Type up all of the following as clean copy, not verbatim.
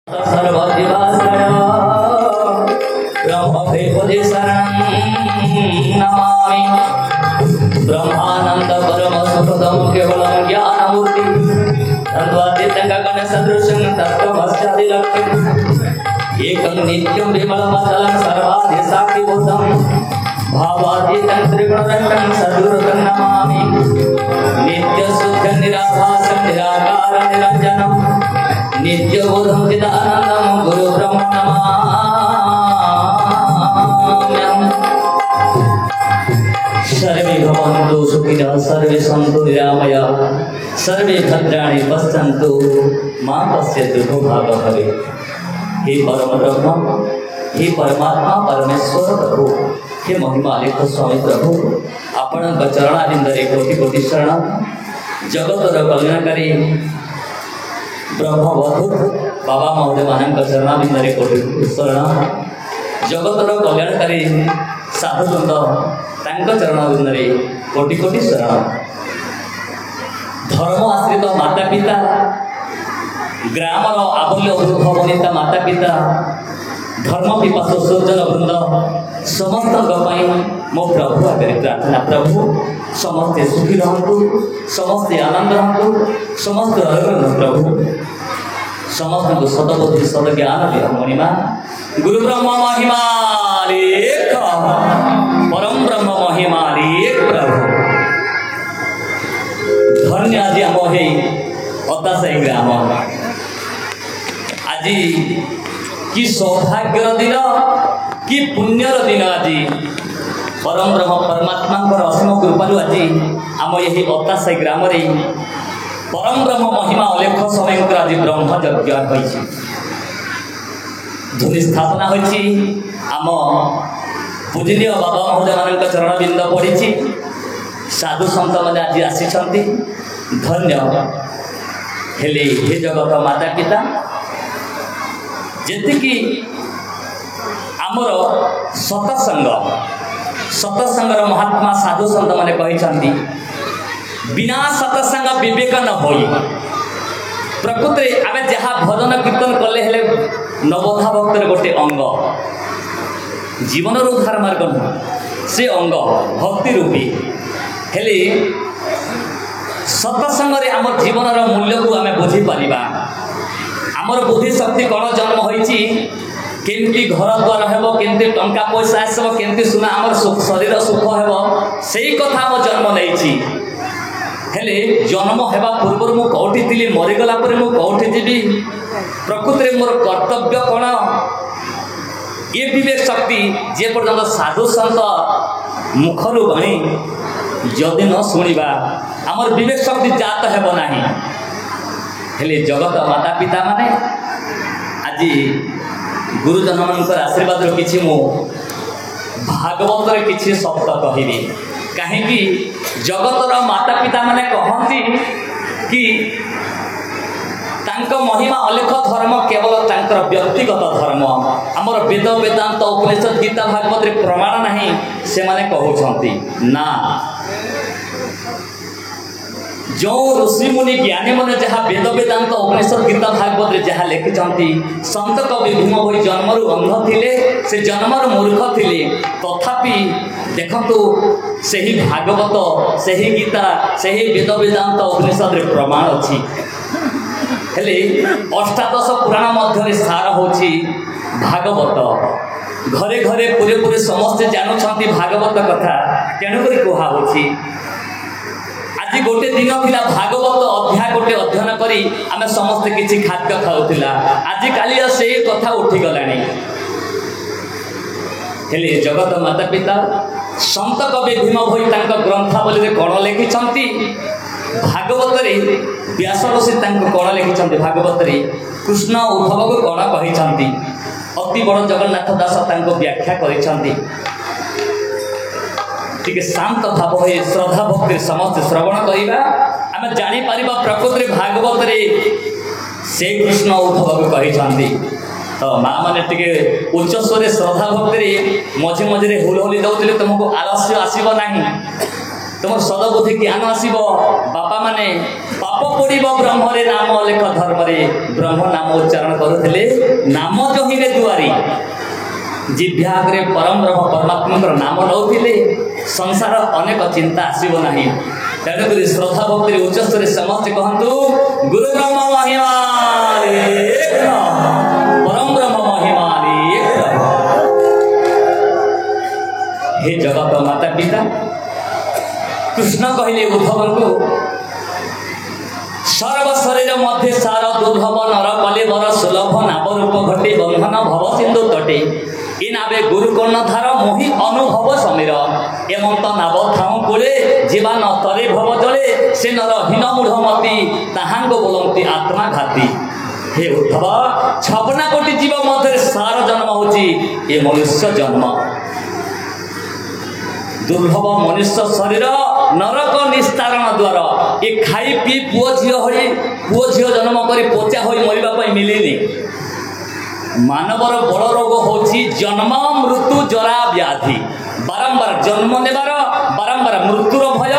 सर्वदिवाकरा ब्रह्मभेपदे शरणं नमामि। ब्रह्मानंद परम सुखदं केवलं ज्ञानमूर्ति तद्वादितं गगनसदृशं तत्त्वमस्यादिलक्ष्यम् एकं नित्यं विमलमचलं सर्वादिसाक्षिभूतं भावातीतं त्रिगुणरहितं सद्गुरुं नमामि। नित्यशुद्धं निराभासं निराकारं निरञ्जनं नित्यबोधं चिदानन्दं गुरुब्रह्म नमाम्यहम्। सर्वे भवन्तु सुखिनः सर्वे सन्तु निरामयाः सर्वे भद्राणि पश्यन्तु मा कश्चित् दुर्भोगः भवेत्। हे परम ब्रह्म, हे परमात्मा परमेश्वर प्रभु, हे महिमालिक स्वामी प्रभु, आपणଙ୍କ चरणारिंदरे कोटि कोटि शरण। जगतर कल्याणकारी ब्रह्मवधू बाबा महोदय मानक चरणारिंदरे कोटि कोटि शरण। जगतर कल्याणकारी साधुवृंद तांक चरणारिंदरे कोटि कोटि शरण। धर्म आश्रित माता पिता, ग्रामर आबल्य वृद्धवनिता माता पिता, धर्म पिपासु सज्जन वृंद समस्त मो प्रभु आगे प्रार्थना। प्रभु समस्ते सुखी रहतु, समस्ते आनंद रहतु, समस्त प्रभु समस्त को सदबुद्धि सदज्ञान मणिमा गुरु ब्रह्म महिमालिक परम ब्रह्म महिमालिक प्रभु धन्य। आज आम हे अतासाई ग्राम आज कि सौभाग्यर दिन कि पुण्यर दिन। आज परम ब्रह्म परमात्मा असीम कृपालु आज आम यही अतासाई ग्राम रे परम ब्रह्म महिमा अलेख समय आज ब्रह्मयज्ञ होइछि, धूनि स्थापना होइछि। आम पूजनीय बाबा महोदय मान चरणबिंद पड़ी, साधु सन्त मैंने आज आसी धन्य। हेले हे जगत माता पिता जेतिकी आमर सतसंगर महात्मा साधु सन्त मैंने कहते बिना सतसंग विवेक न होई। प्रकृति आमे जहाँ भजन कीर्तन कले हेले नवधा भक्तर गोटे अंग जीवन उद्धार मार्ग नुह से अंग भक्ति रूपी हेले सतसंग आम जीवन मूल्य को आम बुझी पारिबा। आमर बुद्धि शक्ति कौन जन्म होइछि केमती घर द्वार हेबो, केमती टंका पैसा आसब, केमती सुना आमर शरीर सुख हेबो, सेई कथा आम जन्म नेछि। हेले जन्म हेबा पूर्व मु कौटी थिली, मरीगला पर मु कौटी जीवी, प्रकृति मोर कर्तव्य कौन ये विवेक शक्ति जे पर्यंत साधु सन्त मुखरु बाणी जदि न शुणा आमर विवेक शक्ति जात हेब नाही। हेले जगत माता पिता माने आज गुरुजन मान आशीर्वाद किछि मु भागवत किछि शब्द कहबी। कहीं जगतर माता पिता माने कहती कि तांको महिमा अलेख धर्म केवल तांकर व्यक्तिगत धर्म, आमर वेद वेदांत उपनिषद गीता भागवत प्रमाण नहीं से माने कहउछंती ना। जो ऋषि मुनि ज्ञानी मैंने जहाँ वेद वेदांत उपनिषद गीता भागवत जहाँ लिखिं सत कवि भीम भई जन्मरु अंध थिले, से जन्मरु मूर्ख थिले, तथापि देखंतु सही भागवत सही गीता सही वेद वेदांत उपनिषद प्रमाण अच्छी। हेले अष्टादश पुराण मध्य सार होछि भागवत। घरे घरे पूरे पूरे समस्ते जानुछंती भागवत कथा, तेणुक कहा होछि आज गोटे दिन थिला भागवत अध्याय गोटे अध्ययन करी आमे समस्ते किछि खाद्य खाउथिला, आज काली से कथा उठी गलानी। हेले जगत माता पिता संत कवि भीम भई तांक ग्रंथावली रे कोन लिखिछंती भागवत रे व्यास ऋषि तांक कोन लिखिछंती भागवत रे कृष्ण उद्धव को कोन कहिछंती अति बड़ जगन्नाथ दास तांक व्याख्या करिछंती। ठीक शांत भाव हो श्रद्धा भक्ति समस्त श्रवण करवा आम जापर प्रकृति भागवत रे से कृष्ण उद्धव को कहते। तो माँ मैंने टे उच्च स्वर श्रद्धा भक्ति मझे मझे हुलहुली दौले तुमको आलस्य आसब ना, तुम सदबुद्धि ज्ञान आसब। बापा माने पाप पड़िब ब्रह्मरे नाम लेख धर्मरे ब्रह्म नाम उच्चारण करुले नाम जहीरे दुआरी जिभ्याग्रे परम ब्रह्म परमात्मा नाम नौले संसार अनेक चिंता आसब ना तेणुक श्रद्धा भक्ति उच्च स्तर समस्ते कहतु गुरु ब्रह्म महिमा परम ब्रह्म महिमा हे जगत माता पिता कृष्ण कहले उद्धव को सर्व शरीर मध्य सार दुर्भव नर कलेवर सुलभ नाव रूप घटे बंधन भव सिंधु तटे इ नावे गुरु कर्णधार मोहि अनुभव समीर एमंत नाव थाऊ कूले जीवा न तरे भव जले से नर हीन मूढ़मती ताहांग बोलती आत्मा घाती हे उद्धव 56 कोटी जीव मध्य सार जन्म होची ए मनुष्य जन्म दुर्लभ मनुष्य शरीर नरक निस्तारण द्वार ये खाई पी पुओ झील जन्म कर पोचा हो मरवाई मिलनी मानवर बड़ रोग होची जन्म मृत्यु जरा व्याधि बारंबार जन्म नेबार बारंबार मृत्युर भय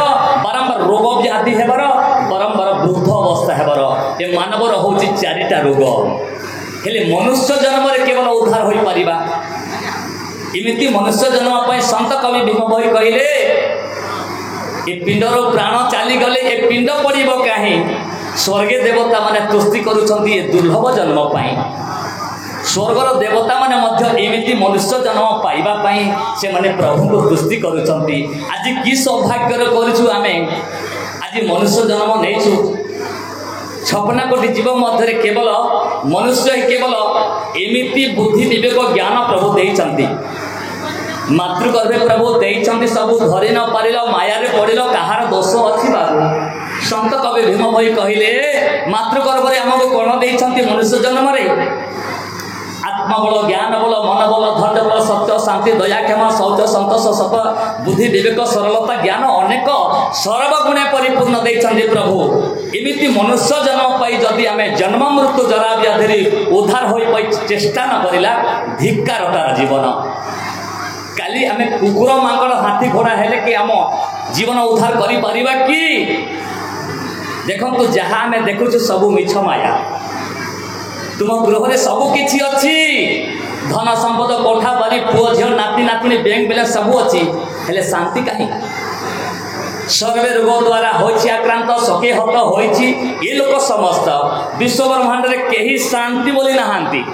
बारंबार रोग व्याधि हेबार बारंबार वृद्ध अवस्था हेबार ए मानवर होची 4टा रोग हेले मनुष्य जन्म रे केवल उद्धार होई परिबा इमिति मनुष्य जन्म पर संत कवि भीम भई कहले ए पिंडर प्राण चली गले ए पिंड पड़िब काहे स्वर्गे देवता माने तुष्टि करूछंती ए दुर्लभ जन्म पाई स्वर्गर देवता माने मध्य एमिति मनुष्य जन्म पाइबा पाई से माने प्रभु को तुष्टि करूछंती आज की सौभाग्य करूछु आमे आज मनुष्य जन्म नेछु 56 कोटी जीव मध्य केवल मनुष्य केवल एमिति बुद्धि विवेक ज्ञान प्रभु देइछंती मातृगर्भे प्रभु देइछंती सब धरि न पारिल माया रे पड़िल कहार दोष अछि बाबू संत कवि भीम भई कहिले मातृगर्भ रे हमको कोन देइछंती मनुष्य जन्म रे आत्मा बल ज्ञान बल मन बल धैर्य बल सत्य शांति दया क्षमा शौच संतोष सत बुद्धि विवेक सरलता ज्ञान अनेक सर्वगुणे परिपूर्ण देइछंती प्रभु एमिति मनुष्य जन्म पाई जदि आमे जन्म मृत्यु जरा व्याधि उद्धार होई पाई चेष्टा न करिला धिक्कारतार जीवन काली आमे कुकुर मांगड़ हाथी घोड़ा हेले कि आम जीवन उद्धार करि परिबा कि देखंतु जहाँ आमे देखुछु सबु मिछ माया तुम गृह रे सबु किछि अछि धन संपद कोठा बारी पुओ झियो नाती नातुनी बैंक बैलेंस सबु अछि हेले शांति काहे सर्वे रोग द्वारा होछि आक्रांत सके हत होछि ए लोक समस्त विश्व ब्रह्मांड रे केही शांति बोली नाहांती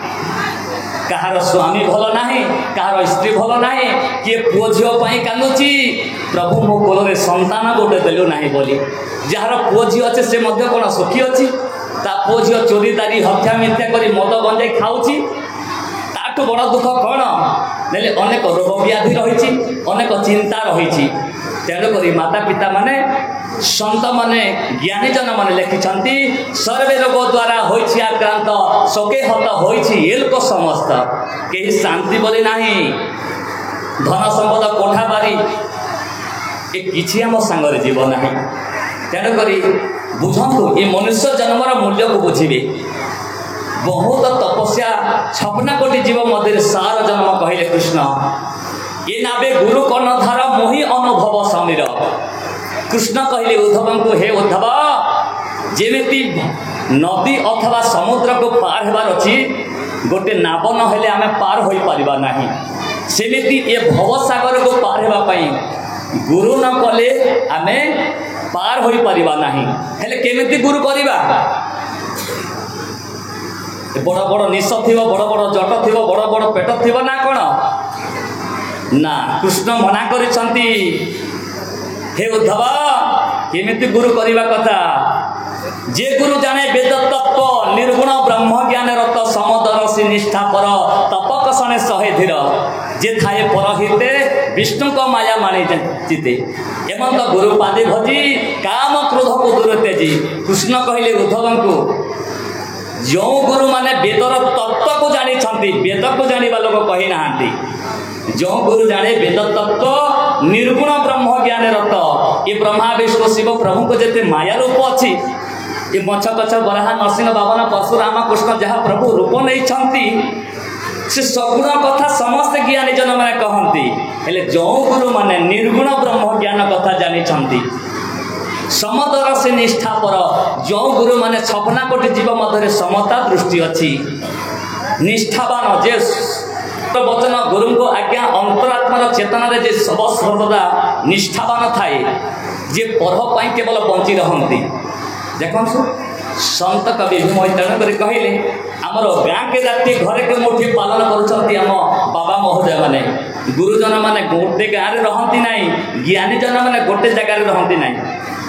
कहार स्वामी भल नाही कहार स्त्री भल नाही किए पुओ झियो पई कानुची प्रभु मो कोल रे संतान गोटे देलु नाही बोली जहार पुओ झियो अछि से मध्य कोन सुखी अछि ता पुओ झियो चोरी दारी हत्या मिथ्या करी मद गंजाई खाउची ताठू बड़ दुख कौन नेले अनेक रोग व्याधि रही अनेक चिंता रही तेणुक माता पिता माने संत माने ज्ञानी जन माने लिखिछंती सर्वे रोग द्वारा होइछि आक्रांत सके हत होइछि ए लोक समस्त केही शांति बोली नाही धन संपद कोठा बारी ए किछि हम संगरे जीवन नाही तेणुक बुझंतु ये मनुष्य जन्मर मूल्य को बुझिबे बहुत तपस्या 56 कोटी जीव मध्य सार जन्म कहले कृष्ण ये नावे गुरु कर्णधार मोहि अनुभव समीर कृष्ण कहले उद्धव को हे उद्धव जेमिति नदी अथवा समुद्र को पार हेबार अछि गोटे नाव न हेले आमे पार होई परिबा नाही सेमिति ए भव सागर को पार हेबा पई गुरु न कले आमे पार होई परिबा नाही हेले केमिति गुरु करिबा बड़ बड़ निश थी बड़ बड़ जट थी बड़ बड़ पेट थी ना कौन ना कृष्ण मना करिसंती हे उद्धव केमिति गुरु करिबा कथा जे गुरु जाने वेद तत्व निर्गुण ब्रह्म ज्ञान रत समदरसी निष्ठा पर तपक सने सहे धीर जे थाए परहिते विष्णु को माया मानी चिते एमंत गुरु पादे भजी काम क्रोध को दूर तेजी कृष्ण कहले उद्धव को जो गुरु माने वेदर तत्व को जानी छंती वेद को जानिबा लोक कहि नाहांती जो गुरु जाने वेद तत्व निर्गुण ब्रह्म ज्ञान रत ये ब्रह्मा विष्णु शिव प्रभु को जेते माया रूप अछि ये मछ कछ बराह नरसिंह बाबन परशुराम कृष्ण जहाँ प्रभु रूप नहीं छंती से सगुण कथा समस्त ज्ञानी जन मैंने कहती हेले जो गुरु माने निर्गुण ब्रह्म ज्ञान कथा जानी छंती समदर से निष्ठा पर जो गुरु माने छपना कोटी जीव मध्य समता दृष्टि अच्छी निष्ठावान जे वचन गुरु को आज्ञा अंतरात्मार चेतन जे सब सर्वदा निष्ठावान थाए जे पर्व केवल बंची रहती देखो संत कवि तेणुक कहले आमर गाँ के जाति घरे के मुठी पालन कर बाबा महोदय माने गुरुजन माने गोटे गाँव में रहती ना ज्ञानी जन मैंने गोटे जगार रहती ना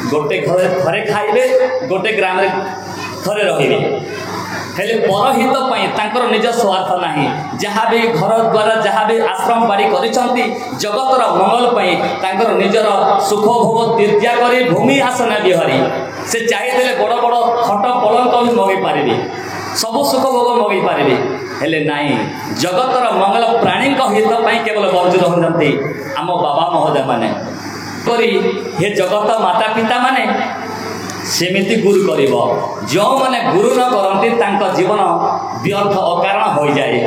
गोटे घरे खाइबे गोटे ग्राम घरे रे हेले परहित निज स्वार्थ नहीं जहाँ भी घर द्वारा जहाँ भी आश्रम बाड़ी कर जगतर मंगल निजर सुख भोग तीर्जा कर भूमि आसन बिहरी से चाहिए बड़ बड़ खट पलंक भी मगै पारे सबु सुख भोग मगै पारे हेले नाई जगतर मंगल प्राणी हित केवल बंचु रहते आम बाबा महोदय माने हे जगत माता पिता माने सेमिति गुरु करिबो जो माने गुरु न करती जीवन व्यर्थ अकारण हो जाए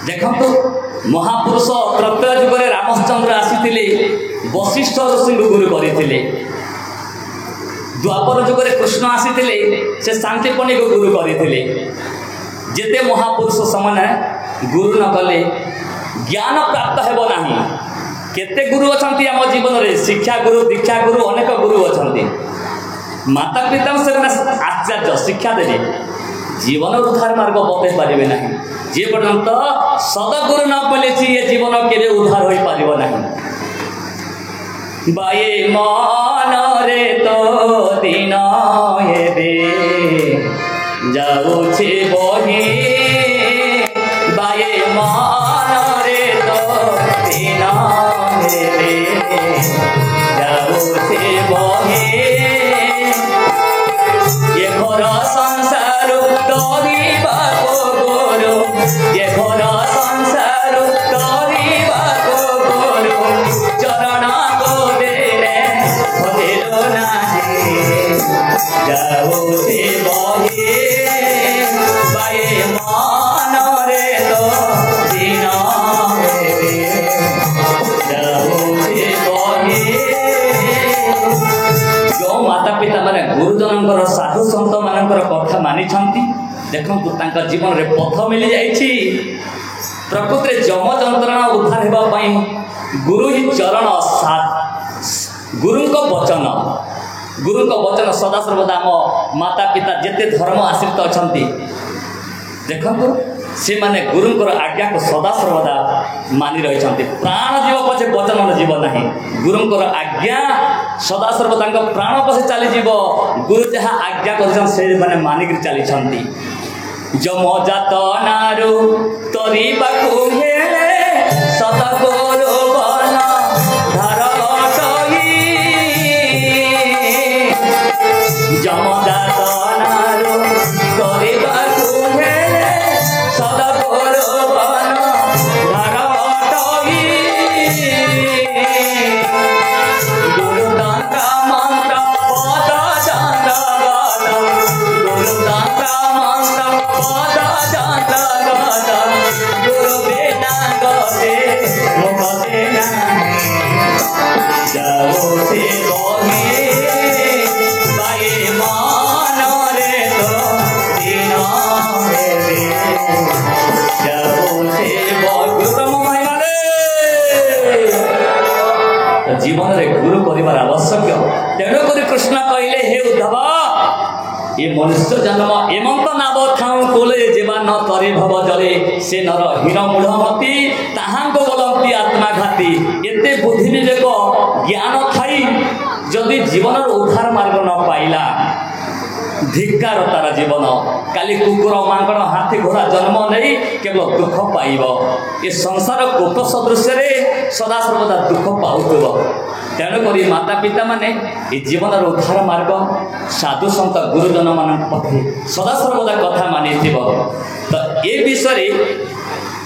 देखो महापुरुष त्रैतय युग में रामचंद्र आसी वशिष्ठ ऋषि गुरु करते द्वापर युग में कृष्ण आसी से शांतिपनी को गुरु करते जेते महापुरुष समाने गुरु न कले ज्ञान प्राप्त हेबो नाही केते गुरु अछंती आम जीवन में शिक्षा गुरु दीक्षा गुरु अनेक गुरु अछंती माता पिता से आचार्य शिक्षा देवे जीवन उद्धार मार्ग बतई पारे ना जे पर्यंत सदगुरु न पले ये जीवन के उद्धार हो पार ना बाये मन रे तो दिन हेबे जाऊछे बही बाये मन रे तो दिन हेबे जाऊछे बही ये घर संसार तोरीबा को गोरो ये घर संसार तोरीबा को गोरो चरण को देने होलो नाही जाओ से बहे बाये मान रे तो दिन हेबे जाओ से बहे जो माता पिता माने गुरुजन साधु संत मान कथा मानी देखु जीवन में पथ मिल जाइए प्रकृति जम जंत्रणा उद्धार होगापी गुरु ही चरण गुरु वचन सदा सर्वदा आम माता पिता जिते धर्म आश्रित अच्छा देखु से माने गुरुंकर आज्ञा को सदा सर्वदा मानि रही प्राण जीव पछे वचन जीव ना गुरुंकर आज्ञा सदा सर्वदा प्राण पछे चली गुरु जहाँ आज्ञा कर मानिक चली जम जात नारू तरीबा सतगुरु बन धार जम जात नारू तरीबा सतगुरु बन धार गुरु तंत्र मंत्र पद चंद्र गुरु तंत्र मंत्र पद चंद्र गुरु बिना गते मुख देना जाओ से बहे बाये मान रे तो दिन हेबे जाओ से जीवन में गुरु कर आवश्यक तेणुक कृष्ण कहले हे उद्धव ये मनुष्य जन्म एमंत नाव थाऊ कोले जेबा न करे भव जले से नर हीरमूढ़मती ताहांको बोलती आत्माघाती एते बुद्धि विवेक ज्ञान थाई जदि जीवन उद्धार मार्ग न पाइला धिक्कार तार जीवन काली कुकुर मांकड़ हाथी घोड़ा जन्म नहीं केवल दुख पाइब ये संसार कोट सदृश सदा सर्वदा दुख पाउथब तेणुक माता पिता माने ये जीवन उद्धार मार्ग साधु संत गुरुजन मान पथे सदा सर्वदा कथा मानि तो ये विषय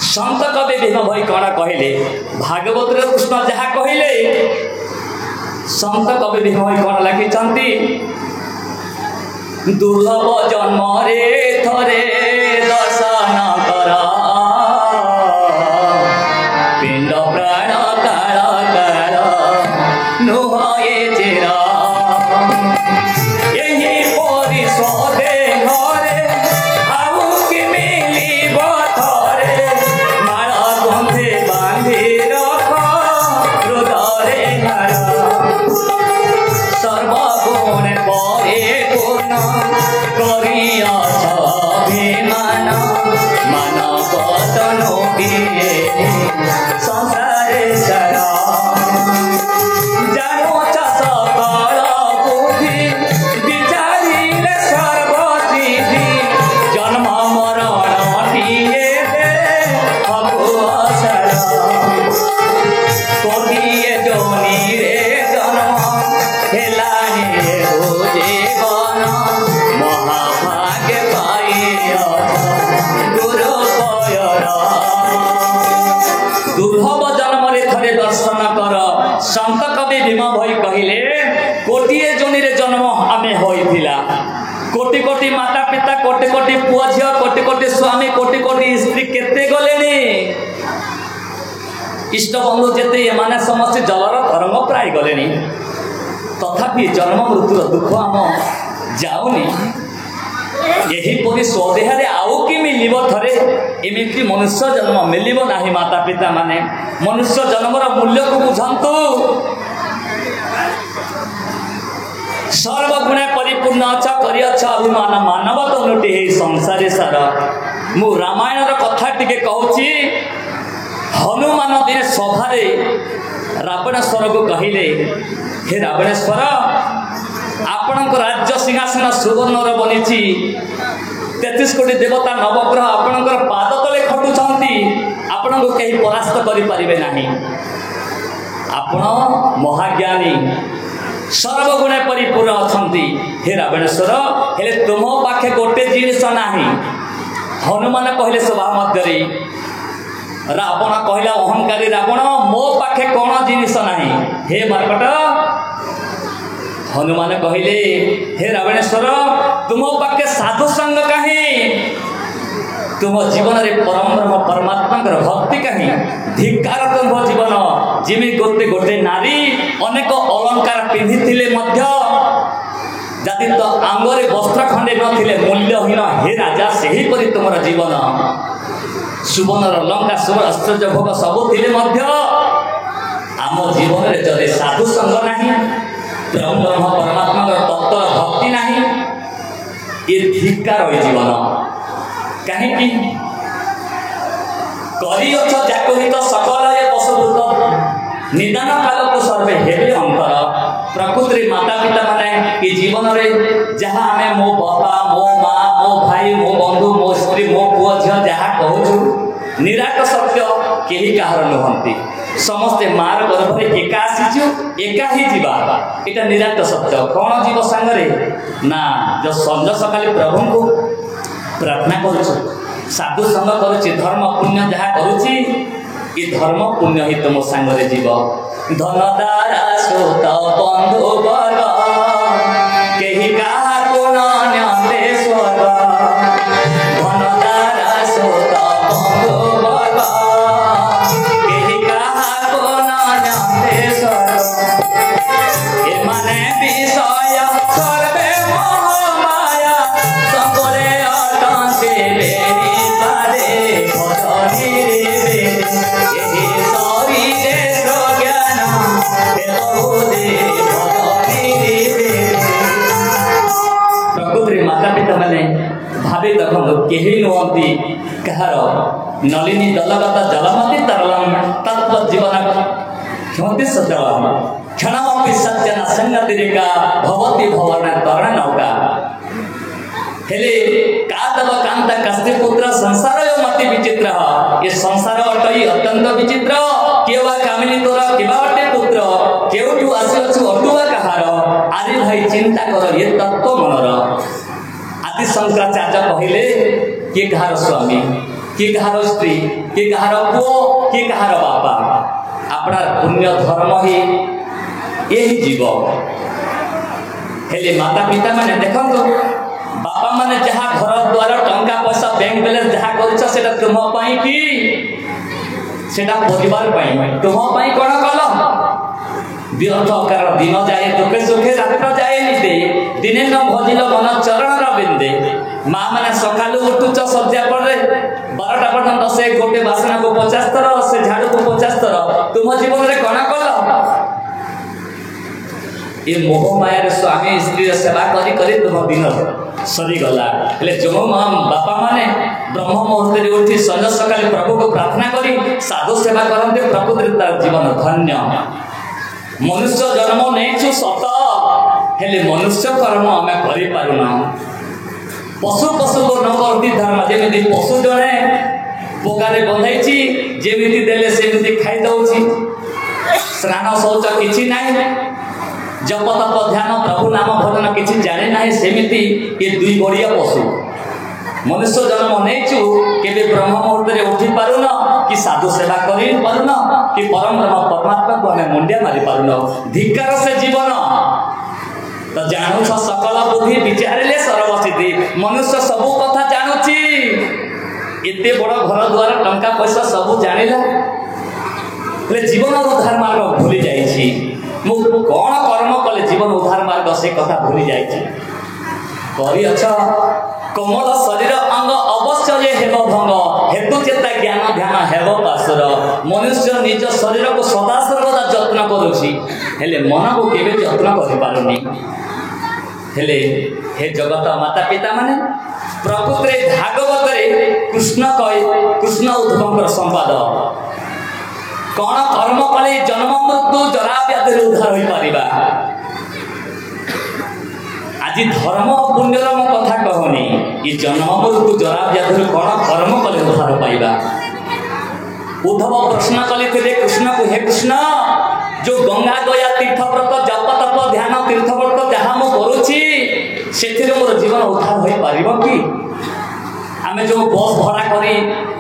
संत कवि भीम भाई कण कहले भागवत कृष्ण जहाँ कहले संत कवि भीम भाई कण लिखिछंती दुर्लभ जन्म रे थरे दर्शन कर पिंड प्राण काल काल नुहे चेरा गोटिए संसारे सारा जानुच सकल बुद्धि विचारिले सर्वसिद्धि जन्म मरणटिए अकुशल गोटिए जोनि रे जन्म हेलानि हो जीवन महाभाग्य पाइय दुर्लभ जन्म थे दर्शन कर संत कवि भीम भई कहले कोटिए जोनि रे जन्म आमे होइथिला कोटि कोटि माता पिता कोटि कोटि पुआ झियो कोटि कोटि स्वामी कोटि कोटि स्त्री केते गलेनी इष्ट बंधु जेते एमाने समस्त जलर तरंग प्राय गलेनी तथापि जन्म मृत्यु दुख आम जाऊनी यही परि स्वदेह आउ कि मिल थे एमती मनुष्य जन्म मिल ना माता पिता माने मनुष्य जन्मर मूल्य को बुझंतु सर्वगुण परिपूर्ण अच्छा करी अच्छा अभिमान मानव तनुटी संसारी सार मु रामायण कथा टिके कहूची हनुमान दिन सभारे रावणेश्वर को कहले हे रावणेश्वर आपण राज्य सिंहासन सुवर्णर बनी 33 कोटी देवता नवग्रह आपणकर पाद तले खटुचंती आपण को कहीं परास्त करि परिबे नाही आपण महाज्ञानी सर्वगुण परिपूर्ण अछंती हे रावणेश्वर हेले तुम पाखे गोटे जिनिस नाही हनुमान कहले सभा मध्यरे रावण कहला अहंकारी रावण मो पाखे कोन जिनिस नाही हे मरकट हनुमान कहले हे रावणेश्वर तुम पाखे साधु संग कहीं तुम जीवन रे परम ब्रह्म परमात्मा भक्ति कहीं धिक्कार तुम जीवन जिमी गोटे गोटे नारी अनेक अलंकार पिंधि जदि तो आंगरे वस्त्र खंडे नथिले मूल्यहीन हे राजा सही परि तुम जीवन सुवर्णर लंका सुवर आश्चर्य भोग सब थिले आम जीवन रे जदि साधु संग नहीं ब्रह्म परमात्मा तत्व भक्ति नहीं ये धिक्कार हो जीवन कहीं करियछ जाकोहित सकल ये पशुभूत निदान काल को सर्वे हेबे अंतर प्रकृति माता पिता माने कि जीवन रे जहाँ आमे मो बापा मो माँ मो भाई मो बंधु मो स्त्री मो पुओ झियो जहाँ कहूँ निराट सत्य केही काहर नुहंती समस्ते मार गर्भ एका आसीचु एका ही जीवा एटा निराट सत्य कौन जीव सांगरे ना जो संज सकाले प्रभु को प्रार्थना करुछु साधु संग करुछि धर्म पुण्य जहाँ करुछि ये धर्म पुण्य ही तुम सांगरे जीव धन दारा सोत बंधु वर्ग केही काहा को नन्यते स्वर्ग धन दारा सोत बंधु वर्ग केही काहा को नन्यते स्वर्ग एमाने विषय सर्वे मोह माया सकले अटंते बेरी पारे भजनी रे एही शरीरे ज्ञान प्रकृति माता पिता मैंने भावे देखो कही नुहति कहार नलिनी दलगत जलमती तरलम तत्व जीवन क्षमति सचलम क्षणमपि सत्यन संगतिरिका भवति भवन तरण नौका हेले कादव कांत कस्ति पुत्र संसार मति विचित्र ये संसार अटई अत्यंत विचित्र केवा कामिनी तोर केवा अटे पुत्र केउठु आसीअछु अटुवा कहार आदि भाई चिंता कर ये तत्व मनर आदि शंकराचार्य कहले के कहार स्वामी के कहार स्त्री के कहार पुओ के कहार बापा अपना पुण्य धर्म ही यही जीव हेले माता पिता माने देखंतो बापा माने जहाँ घर द्वार टंका पैसा बैंक बैलेंस जहाँ कर तुम कि सेटा परिवार तुम कौन कल व्यर्थ कार दिन जाए दुखे सुखे रात्र जाए निदे दिने न भजिल मन चरण बिंदे माँ मैंने सका उठुच सज्जा पर 12टा पर्यटन से गोटे बासना को 50 थर से झाड़ू को 50 थर तुम जीवन में कौन कल ये मोह माया स्वामी स्त्री सेवा करी तुम दिन सरीगला हेले जो बापा माने ब्रह्म मुहूर्त उठी संज सकाले प्रभु को प्रार्थना करी साधु सेवा करते प्रकृति तार जीवन धन्य मनुष्य जन्म नहीं सत हेले मनुष्य कर्म आम कर पशु पशु को न करती धर्म जमी पशु जड़े पोकारे बंधाई जमी देले सेमती खाई दौची स्नान शौच किसी ना जप तप ध्यान प्रभु नाम भजन किसी जाने ना सेमती ये दुई गोड़िया पशु मनुष्य जन्म नहीं केवे ब्रह्म मुहूर्त उठी पारुन कि साधु सेवा कर पारुन कि परम ब्रह्म परमात्मा को आम मुंडिया मारी पारुन धिक्कार से जीवन तो जानू सकल बुद्धि विचारे सरबसिद्धि मनुष्य सबू कथा जानुची एते बड़ घर द्वार टंका पैसा सब जानिला जीवन उद्धार मार्ग भूली जाइछि कौन कर्म कले जीवन उद्धार मार्ग से कथा भूली जाइछि करी अच्छा कोमल शरीर अंग अवश्य जे हेब भंग हेतु चेता ज्ञान ध्यान हेब पासुर मनुष्य निज शरीर को सदा सर्वदा जत्न करुछि हेले मन को केबे जत्न करि पारुनी हेले हे जगत माता पिता माने प्रकृति भागवत कृष्ण कहे कृष्ण उद्धव संवाद कौन कर्म कले जन्म मृत्यु जरा व्याधि उद्धार हो पारिबा आज धर्म पुण्यर मो कथा कहनी ये जन्म मृत्यु जरा व्याधि कौन कर्म कले उद्धार पाइबा उद्धव प्रश्न कले थे कृष्ण को हे कृष्ण जो गंगा गया तीर्थव्रत जप तप ध्यान तीर्थव्रत जहाँ मु करुछि से मोर जीवन उद्धार हो पारिबो कि आम जो बस भड़ा करी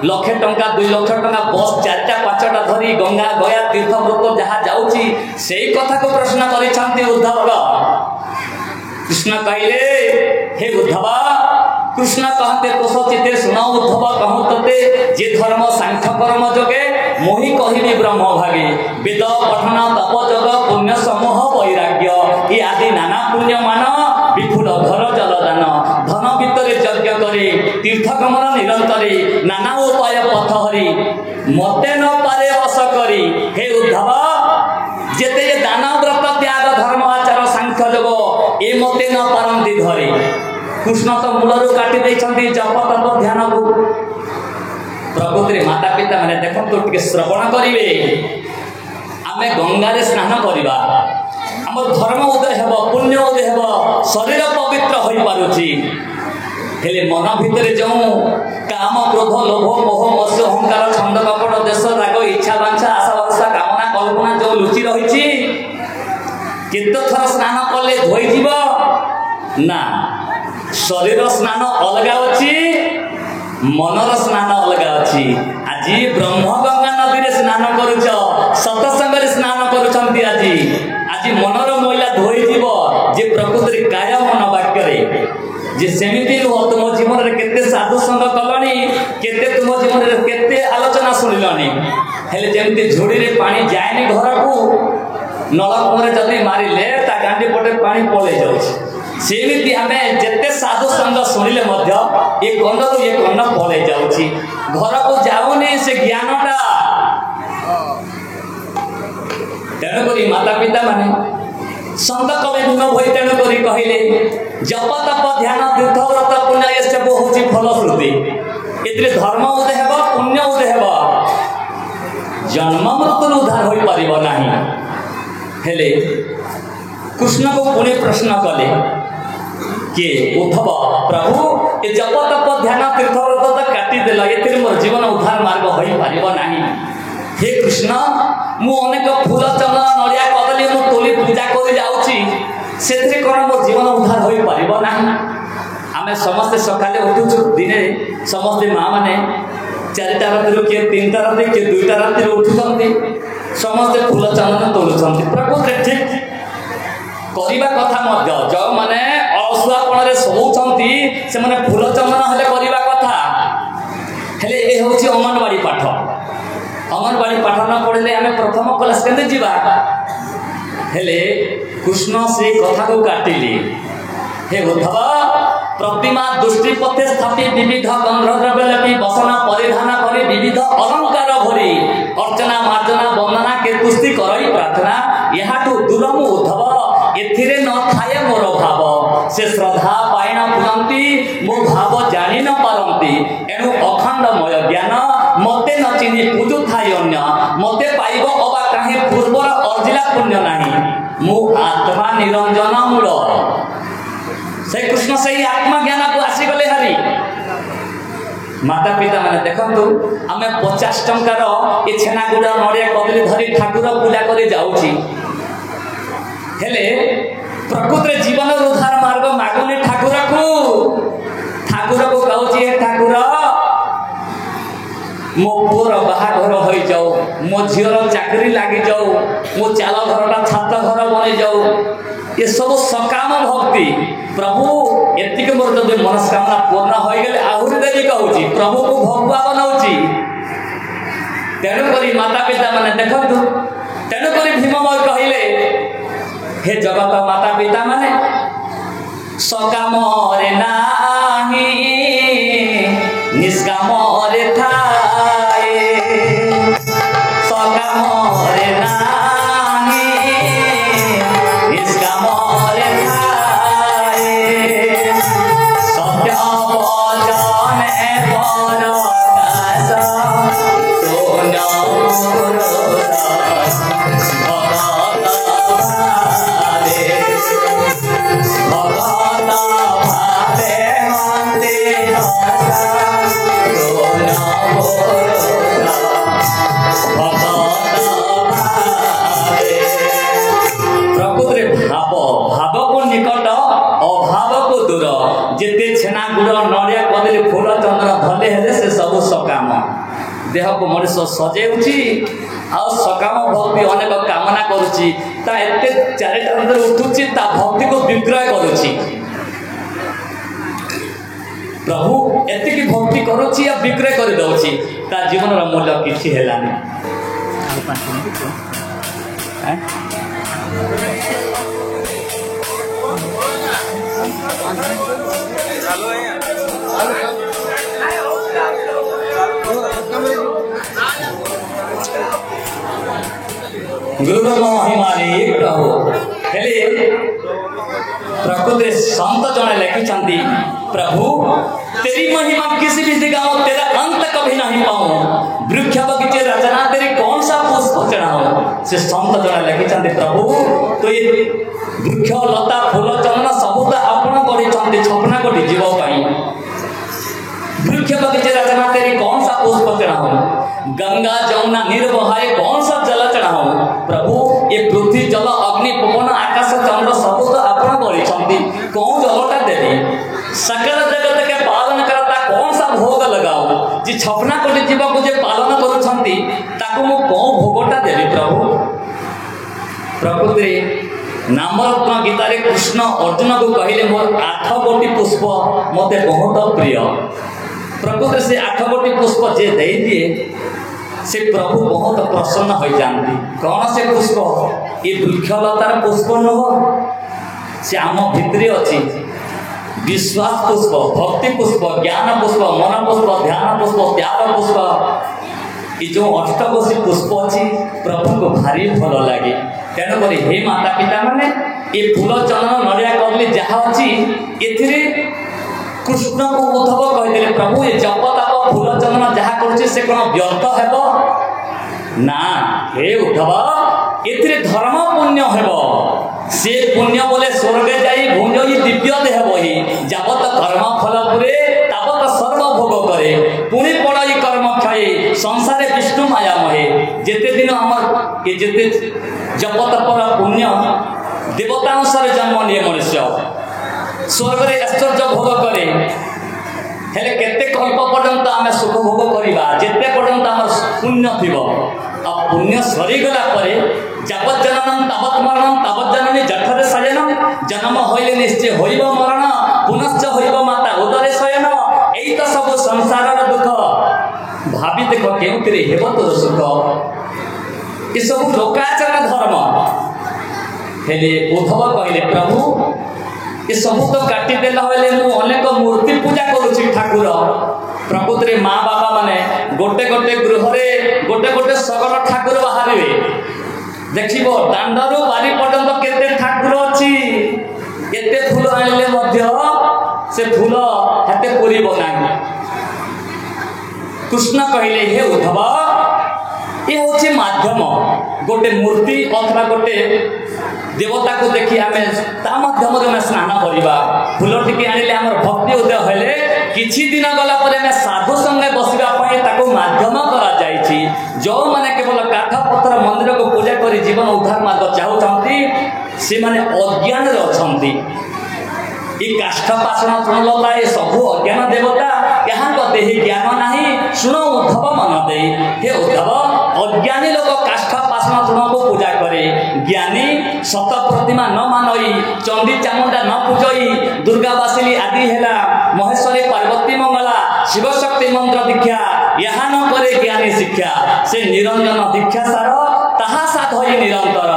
लक्षे टंका 2 लाख टंका बस 4टा 5टा धरी गंगा गया तीर्थव्रत जहाँ जाऊँगी से कथा को प्रश्न कर उद्धव कृष्ण कहले हे उद्धव कृष्ण कहते तोष चिते सुन उद्धव कहूँ तते जे धर्म सांख्य कर्म जोगे मोहि कहबी ब्रह्म भागे वेद पठन तप जग पुण्य समूह वैराग्य ये आदि नाना पुण्य मान विपुल घर जलदान धन भितर यज्ञ करे तीर्थ गमन निरंतरे नाना उपाय पथ हरि मते न पारे वश करी हे उद्धव जेते दान व्रत त्याग धर्म आचार सांख्य जग ए मते न पारंती धरे कृष्ण तो मूलरू काटी देइछंती जप तप ध्यान को प्रकृति माता पिता माने देखंतु टिके श्रवण करिवे आमे गंगारे स्नान करिबा हमर धर्म उदय हेबो पुण्य उदय हेबो शरीर पवित्र होई पारुची हेले मन भितरे जो काम क्रोध लोभ मोह मत्स्य अहंकार छंद कपट देश राग इच्छा वांछा आशा भरसा कामना कल्पना जो लुचि रहिछि केते थर स्नान कले धोई जीव ना शरीर स्नान अलग अच्छी मनर स्नान अलग अच्छी आज ब्रह्मगंगा नदी रे स्नान करुच सत्संग रे स्नान करुछंती आज मनर मैला धोई जीव जे प्रकृति काय मन वाक्य रे जे सेमिति नुह तुम जीवन रे केते साधु संग कलनी केते तुम जीवन रे केते आलोचना सुनिलनी हेले जेमति झोड़ी रे पानी जायनी घर को नलक रे जदी मारिले ता गांडी पटे पानी पळे जाउछ सेमिति आमे जेते साधु संग सुनिले मध्य ए कंडरू ए कंड पळे जाउछि घर को जाउनी से ज्ञानटा तेणु करी माता पिता माने संत कवि गुण भई तेणु करी कहिले जप तप ध्यान तीर्थ व्रत पुण्य ये सब होछि फलश्रुति एतरे धर्म उदय हेबो पुण्य उदय हेबो जन्म मृत्यु उद्धार होई परिबो नाही हेले कृष्ण को पुणे प्रश्न कले के उद्धव प्रभु ये जप तप ध्यान तीर्थ व्रत काटी देला एतरे मोर जीवन उद्धार मार्ग होई परिबो नाही हे कृष्ण मु अनेक फूल चंदन नड़िया कदली मु तोली पूजा कर जाउची सेथरे कोन मोर जीवन उद्धार होई परिबो नाही आमे समस्त सकाले उठुछु दिने समस्त मां माने 4टा राति के 3टा राति के 2टा राति उठुछंती समस्त फूल चंदन तोलुछंती प्रकृति ठीक करिबा कथा मध्य जो माने अलसुआपण रे सोउछंती से माने फूल चंदन हले करिबा कथा हेले ए होची अंगनवाड़ी पाठ अंगनवाड़ी पाठ न पढ़ले आमे प्रथम क्लास केंदे जीवा हेले कृष्ण से कथा को काटिली हे उद्धव प्रतिमा दृष्टि पथे स्थापी विविध गंधर्व लेपी बसना परिधान करी विविध अलंकार भरी अर्चना मार्जना वंदना के कुस्ती करई प्रार्थना याठू दूरम उद्धव एथिरे न थाए मोर भाव से श्रद्धा पायण पुनंती चिन्ह पूजु थाई अन्य मते पाइब अबा काहे पूर्वर अर्जिला पुण्य नाही मु आत्मा निरंजन मूल से कृष्ण से आत्मा ज्ञान को आसी गले हरि माता पिता माने देखंतु आमे 50 टंकार ए छेना गुडा नडिया कदली धरी ठाकुर पूजा करे जाउची हेले प्रकृति जीवन उद्धार मार्ग मागुनी ठाकुर को कहूची ठाकुर मो पुअर बाहाघर हो जाऊ मो झीर चाकरी लगी जाऊ मो चाल घरटा छात घर बन जाऊ ये सब सकाम भक्ति प्रभु एतिक मोर जब मनस्कामना पूर्ण हो गले आहुरी देवी कहूची प्रभु को भगवा बनाऊची तेणुक माता पिता माने देखंतु तेणुक भीममय कहले हे जगत माता पिता माने सकाम रे नाही निष्काम रे थाए सकाम रे नाही निष्काम रे थाए सत्य वचन परकाश सोन जिते छेना गुड़ नड़िया कदली फूल चंदन धले हेले से सब सकाम देह को मनुष्य सजेउची आ सकाम भक्ति अनेक कामना करुची ता एते चारिटा अंदर उठुची ता भक्ति को विक्रय करुची प्रभु एते की भक्ति करुची या विक्रय कर दउची ता जीवन रा मूल्य किछि हेलानी गुरु महिमानी प्रभु हेले प्रकृति संत जने लिखिछंती प्रभु तेरी महिमा किसी भी दिखाओ तेरा अंत कभी नहीं पाऊं वृक्ष बगीचे रचना तेरी कौन सा पुष्प चढ़ाऊं से संत जने लिखिछंती प्रभु तो ये वृक्ष लता फूल चंदन सब तो आपण करिछंती छपना कोटी जीव पाई वृक्ष बगीचे रचना तेरी कौन सा पुष्प चढ़ाऊं गंगा जमुना निर्वहाय कौन सा जल चढ़ाऊं प्रभु ये पृथ्वी जल अग्नि पवन आकाश चंद्र सब तो आपण करिछंती कौन जलटा देबी सकल जगत के पालन करता कौन सा भोग लगाओ जी छपना कोटी जीव को जे पालन करूछंती ताको मो कौन भोगटा देबी प्रभु प्रकृति नामरत्न गीता रे कृष्ण अर्जुन को कहले मोर 8 कोटी पुष्प मते बहुत प्रिय प्रकृति से 8 कोटी पुष्प जे दे दिए से प्रभु बहुत प्रसन्न हो जाती कौन से पुष्प ये वृक्षलतार पुष्प नुह से आम भितरे अच्छी विश्वास पुष्प भक्ति पुष्प ज्ञान पुष्प मन पुष्प ध्यान पुष्प त्याग पुष्प ये जो अष्टकोशी पुष्प अच्छी प्रभु को भारी भल लगे तेणुक हे माता पिता माने ये फूल चंदन नड़िया कदली जहाँ अच्छी एथिरे कृष्ण को उद्धव कहते प्रभु ये जप तप फूल चंदन जहाँ कर कौन व्यर्थ हेब ना हे उद्धव एथिरे धर्म पुण्य हेब से पुण्य बोले स्वर्ग जाई भुंजई दिव्य देह बही जाबत कर्म फल पुरे ताबत सर्व भोग करे पुणी पड़ई कर्म क्षय संसारे विष्णु माया महे जेते दिन हमर ये जेते जप तपर पुण्य देवता अनुसार जन्म लिए मनुष्य स्वर्ग रे ऐश्वर्य भोग करे हेले केते कल्प पर्यंत आमे सुख भोग करिबा जेते पर्यंत हमर पुण्य थिबो आ पुण्य सरी गला परे जाबत जननम ताबत मरणम ताबत जननी जठरे सयनम जन्म होइले निश्चय होइब मरण पुनश्च होइब माता उदरे शयन एई त सब संसारर दुख भाबी देखो केउतरे हेबो तो सुख ई सब लोकाचार धर्म हेले उद्धव कहले प्रभु ये सब तो काटी देला बेले मु अनेक मूर्ति पूजा करूची ठाकुर प्रकृति माँ बापा माने गोटे गोटे गृह गोटे गोटे सगर ठाकुर बाहर देखिबो दांडरू बारी पर्यंत केते ठाकुर अछि एते फूल आनिले मध्य से फूल हाते पुरीबो नाही कृष्ण कहले हे उद्धव ये हूँ माध्यम गोटे मूर्ति अथवा गोटे देवता को देखी आम माध्यम स्नान करवा फूल टिके आनिले आम भक्ति उदय हेले किछि दिन गला पर आम साधु संगे बसवाई माध्यम कर जो मैंने केवल काठ पत्थर मंदिर को पूजा कर जीवन उद्धार मार्ग चाहूँगी से माने अज्ञान अच्छा काष्ठ पाषण तृणलता ये सबू अज्ञान देवता यहाँ देही ज्ञान नहीं शुण उद्धव मन दे हे उद्धव अज्ञानी लोग काष्ठ पाषण तृण को पूजा करे ज्ञानी सत प्रतिमा न मानई चंडी चामुंडा न पूजई दुर्गा बासिली आदि है महेश्वरी पार्वती मंगला शिवशक्ति मंत्र दीक्षा यहाँ न करे ज्ञानी शिक्षा से निरंजन दीक्षा सार ताहा साथ होई निरंतर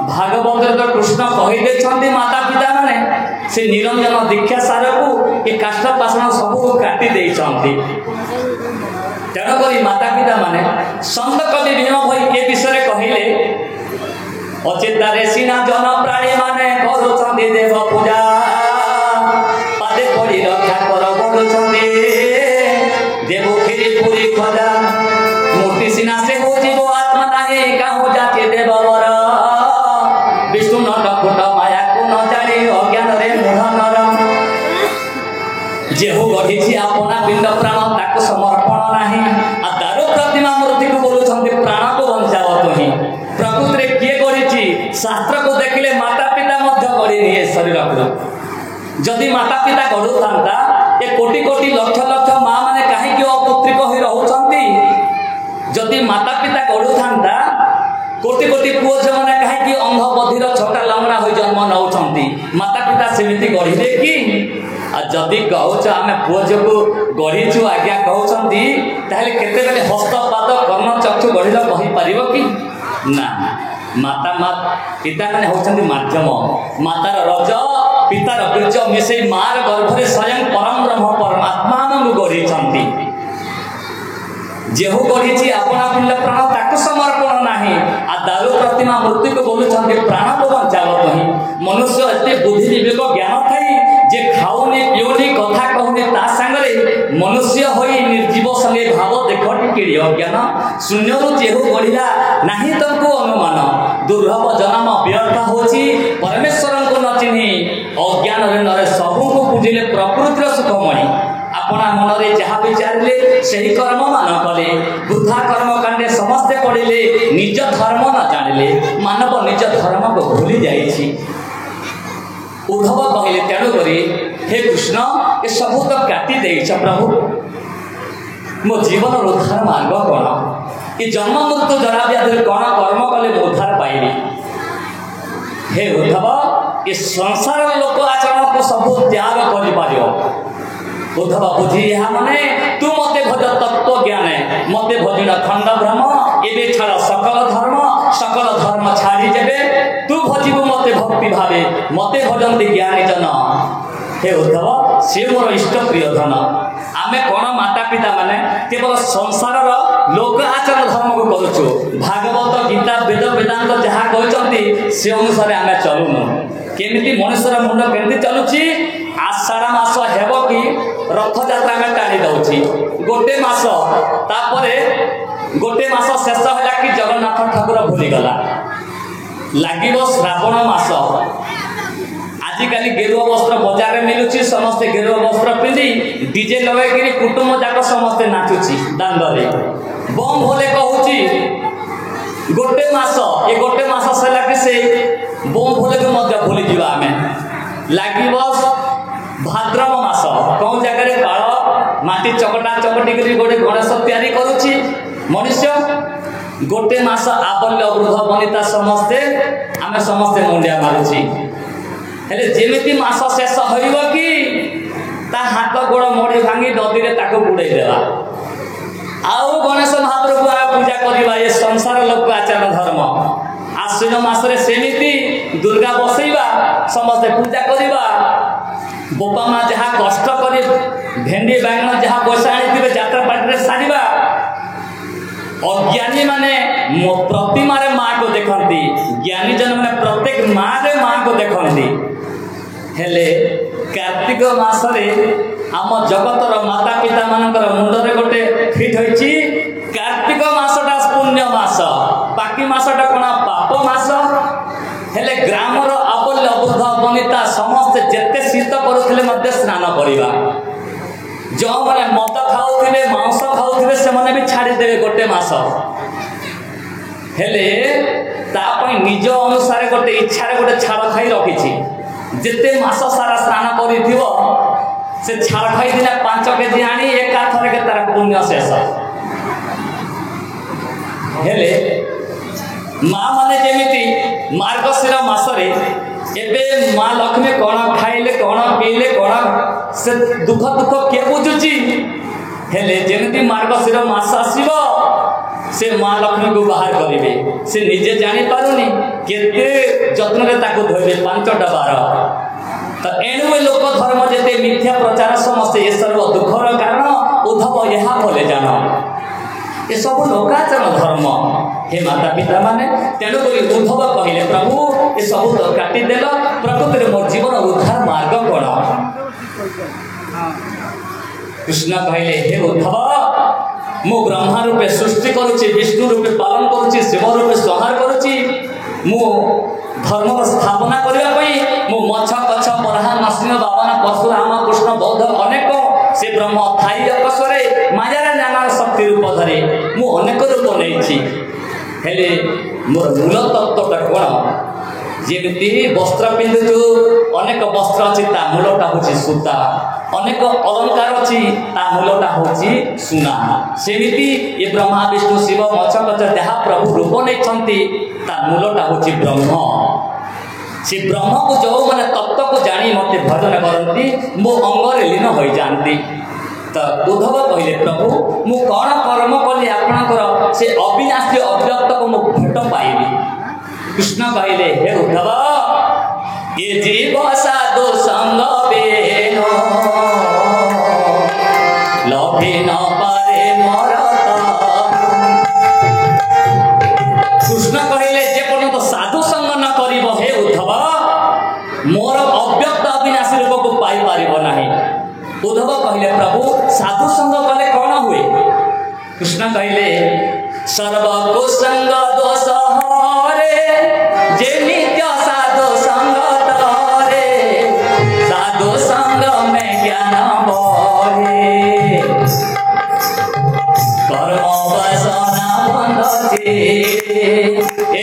भागवत तो कृष्ण कही माता पिता माने से निरंजन दीक्षा सार को ये काष्ठ पाषण सबू काटी देइछंती तेणुक माता पिता माने संत कवि भीम भाई ये विषय कहले अचेतारे सीना जन प्राणी माने करुछंती देव पूजा पादे पड़ी रक्षा कर बडुछंती देवखिरी पुरी खजा मूर्ति सीना से हो जीव आत्मा नाही काहू जाके देव वर विष्णु नटकुट माया को न जानी अज्ञान रे मूढ़ नर जेहू गढ़ी अपना पिंड प्राण ताको समर्पण नाही आ दारू प्रतिमा मूर्ति को बोलुछंती प्राण को बंचाव तुही प्रकृति रे किए गढ़ी शास्त्र को देखिले माता पिता मध्य गढ़ी निये शरीर को जदि माता पिता गढ़ु थांता ए कोटि कोटि लक्ष लक्ष माँ माने काहे कि अपुत्रिक होई रहउछंती जदि माता पिता गढ़ु थांता कोटि कोटि पुओ झ माने काहे कि अंध बधिर छोटा लंगड़ा होई जन्म नउछंती माता पिता सेमिति गढ़िले कि आ जदि कहूच आम पुओ झ को गढ़ीचु आज्ञा कहउछंती ताहले केते बेले हस्त पाद कर्ण चक्षु गढ़िल कहि परिबो कि ना माता पिता माने होछंती माध्यम मातार रज पितार बीज मिसे मार गर्भरे स्वयं परम ब्रह्म परमात्मा गढ़ी जेहू गढ़ी अपना पिंड प्राण ताको समर्पण नाही आ दारू प्रतिमा मूर्ति को बोलुछंती प्राण को बचाव तुही मनुष्य एते बुद्धि विवेक ज्ञान थाई जे खाऊनी पिउनी कथा कहूनी ता संगरे मनुष्य होई निर्जीव संगे भाव देखटी केड़ी अज्ञान शून्यरु जेहू गढ़िला नाही तंको अनुमान दुर्लभ जन्म व्यर्थ होची परमेश्वर को न चिन्ही अज्ञान रे नरे सबु को पूजिले प्रकृतिर सुखमणि अपना मन रे जहा विचारिले सही कर्म मान कले वृथा कर्म कांडे समस्ते पड़िले निज धर्म न जानिले मानव निज धर्म को भूली जाइछि उद्धव कहले तेणु करी हे कृष्ण ये सब तो काटी देइछ प्रभु मो जीवन उद्धार मार्ग कौन ये जन्म मृत्यु जरा व्याधि कौन कर्म कले उद्धार पाइली हे उद्धव ये संसार लोक आचरण को सब त्याग कर पारियो उद्धव बुझी यहाँ माने तू मते भज तत्व ज्ञान मते भजिन खंड भ्रम एबे छाड़ सकल धर्म छाड़ी जेबे तू भजिबु मते भक्ति भावे मते भजंती ज्ञानी जन हे उद्धव से मोर इष्ट प्रिय धन आमे कौन माता पिता माने केवल संसार लोक आचरण धर्म को करूछु भागवत गीता वेद वेदांत जहाँ कहते से अनुसार आमे चलुनु केमिति मनुष्यर मुंड केमिति चलुछि आषाढ़ मास हेब कि रथ यात्रा में टाणी दउछि गोटे मास तापरे गोटे मास शेष होला कि जगन्नाथ ठाकुर भूली गला लागिबो श्रावण मास आजिकाली गेरुआ वस्त्र बाजार में मिलुछि समस्ते गेरुआ वस्त्र पिंधि डीजे लगे कुटुंब जाक समस्ते नाचुछि दांडरे बम भोले कहूछि गोटे मास ये गोटे मास सला कि से बम भोले को मध्य भूली जीवा हमें लागिबो भाद्रव मास कौन जगह काल माटी चकटा चकटी करी गोटे गणेश तैयारी करुछि मनुष्य गोटे मास आबल्य वृद्ध वनिता समस्ते आमे समस्ते मुंडिया मारुछि हेले जेमिति मास शेष होइबो कि ता हाथ गोड़ मोड़ी भांगी नदी रे ताको बुड़ाई देला आउ गणेश महाप्रभु आ पूजा करिबा ये संसार लोक आचरण धर्म आश्विन मास रे सेमिति दुर्गा बसैबा समस्ते पूजा करिबा बोपा माँ जहाँ कष्ट करे भेंडी बैंगन जहाँ पैसा आनी जात्रा पार्टी सारिबा अज्ञानी माने प्रतिमा रे माँ को देखती ज्ञानी जन माने प्रत्येक माँ रे माँ को देखती हेले कार्तिक मास रे आम जगतर माता पिता मानकर मुंडरे गोटे फिट होइछि कार्तिक मासटा पुण्य पुण्य मास बाकी मासटा कौन पाप मास हेले ग्रामर अबल्य बुद्ध बनिता समस्त जेते शीत करुले स्नान करवा जो मैंने मद खाऊे मांस खाऊे से मैंने भी छाड़ीदेवे गोटे मास हेले तापई निज अनुसार गोटे इच्छा गोटे छाड़ खाई रखी जिते मास सारा स्नान कर से छाड़ खाई दिना 5 केजी आनी एका थर के तार पुण्य शेष हेले माँ माने जेमिति मार्गशीर मासरे एबे माँ लक्ष्मी कौन खाइले कौन पीले कौन से दुख दुख किए बुझुची हेले जेमिति मार्गशीर मास आसीबो से माँ लक्ष्मी को बाहर करेंगे से निजे जानी पारुनी केते जत्न रे ताको धोइबे 5टा बार तो एणु लोक धर्म जेते मिथ्या प्रचार समस्त ये सर्व दुखर कारण उद्धव यहाँ बोले जान ये सब लोकाचरण धर्म हे माता पिता माने तेणुक उद्धव कहले प्रभु ये सब तो काटिदेल प्रकृति मोर जीवन उद्धार मार्ग कौन कृष्ण कहले हे उद्धव मु ब्रह्मा रूपे सृष्टि करुच्ची विष्णु रूपे पालन करुच्ची शिव रूपे संहार करुच्ची मु धर्म स्थापना करने मु मछ कछ बराह नरसिंह बाबन परशुराम कृष्ण बौद्ध अनेक से ब्रह्म थाई अकस्वरे मायार ज्ञान शक्ति रूप धरे मु अनेक रूप नहीं हेले मोर मूल तत्वटा कौन जेमती वस्त्र पिंधुचु अनेक वस्त्र अच्छी मूलटा हूँ सूता अनेक अलंकार अच्छी मूलटा हूँ सुना सेमिति ये ब्रह्मा विष्णु शिव मछ कछ जहाँ प्रभु रूप नहीं मूलटा हूँ ब्रह्म से ब्रह्म को जो मैंने तत्व को जानी मत भजन करती मो अंगरे लीन हो जाती तो उद्धव कहले प्रभु मु कौन कर्म कली आपणकर से अविनाशी अव्यक्त को मु भेट पाइबी कृष्ण कहले हे उद्धव ये जीव साधु संग बेनो लभि न पारे मरता कृष्ण कहले जे पर्यंत साधु संग न करिब हे उद्धव मोर अव्यक्त अविनाशी रूप को पाई पारिब नाही उद्धव कहले प्रभु साधु संग कले कौन हुए कृष्ण कहले सर्व कुसंग दोष हरे जे नित्य साधु संग तारे साधु संग में ज्ञान बढ़े कर्म वासना बंध छे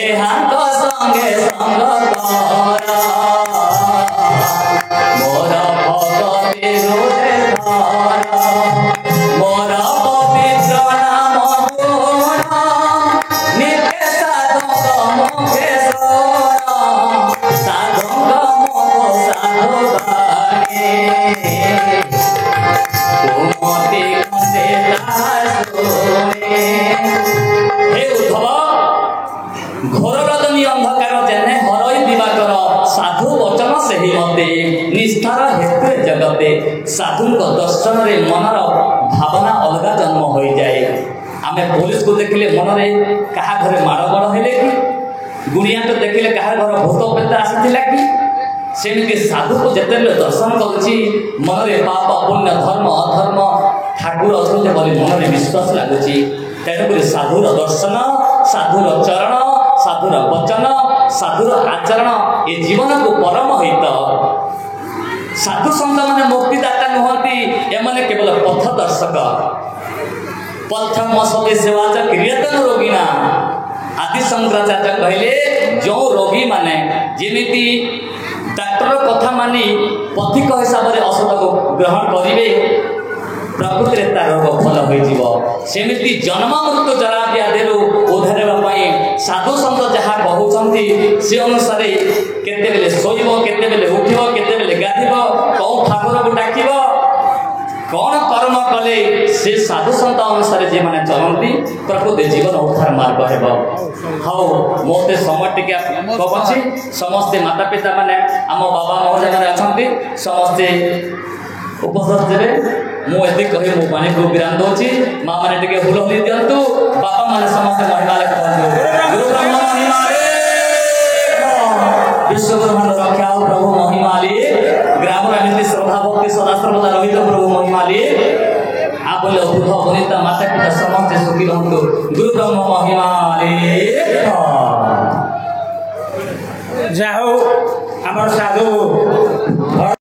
एहांत संगे संग तारा मोर भगति रोधे धारा मोर पवित्र नाम गुण नित्य साधु मुखे सोना साधु मुख साधु गाने कुमति कंदे दासुने हे उद्धव घोर रजनी अंधकार जेने हरई दिवाकर साधु वचन से ही मते निष्ठार हेतु जगते साधु दर्शन रे मनर भावना अलग जन्म हो जाए आमे पुलिस को देखले मन रे कहा घरे माड़ बड़ हेले कि गुणिया तो देखले कहा घर भूत पेता आसीथिला कि सेमिति साधु को जेतेले दर्शन करूची मन रे पाप पुण्य धर्म अधर्म ठाकुर असुते बोली मन रे विश्वास लागुची तेणुक साधुर दर्शन साधुर चरण साधुर वचन साधुर आचरण ये जीवन को परम हित साधु संत मैंने मुक्तिदाता नुहति एमने केवल पथ दर्शक पथ मसले सेवाच क्रियतन रोगिना आदि शंकराचार्य कहले जो रोगी माने जेमिति डाक्टर कथा मानी पथिक हिसाब से औषध को ग्रहण करेंगे प्रकृति तार रोग भल हो सेमिति जन्म मृत्यु जरा व्याधि उद्धार साधु संत जहाँ कहते से अनुसार केतेबेले शोब केतेबेले उठिब केतेबेले गाधिब कौ ठाकुर को डाक कौन कर्म कले से साधु संत अनुसार जे माने चलती प्रकृति जीवन उद्धार मार्ग हेब हाँ मोते समय टिके कबची समस्ते माता पिता माने आम बाबा महोदय माने अछंती समस्ते उपस्थित देवे मुझे कही मो पानी को विराम दूची माँ मैंने टे हुलहुली दिंतु बापा मैंने समस्त महिमा कहतु गुरु ब्रह्मा महिमा विश्व ब्रह्मांड रक्षा प्रभु महिमाली ग्राम एमती श्रद्धा भक्ति सदा सर्वदा रहित प्रभु महिमाली बोले बुध बनिता माता पिता समस्त सुखी रहतु गुरु ब्रह्म महिमा जाओ आम साधु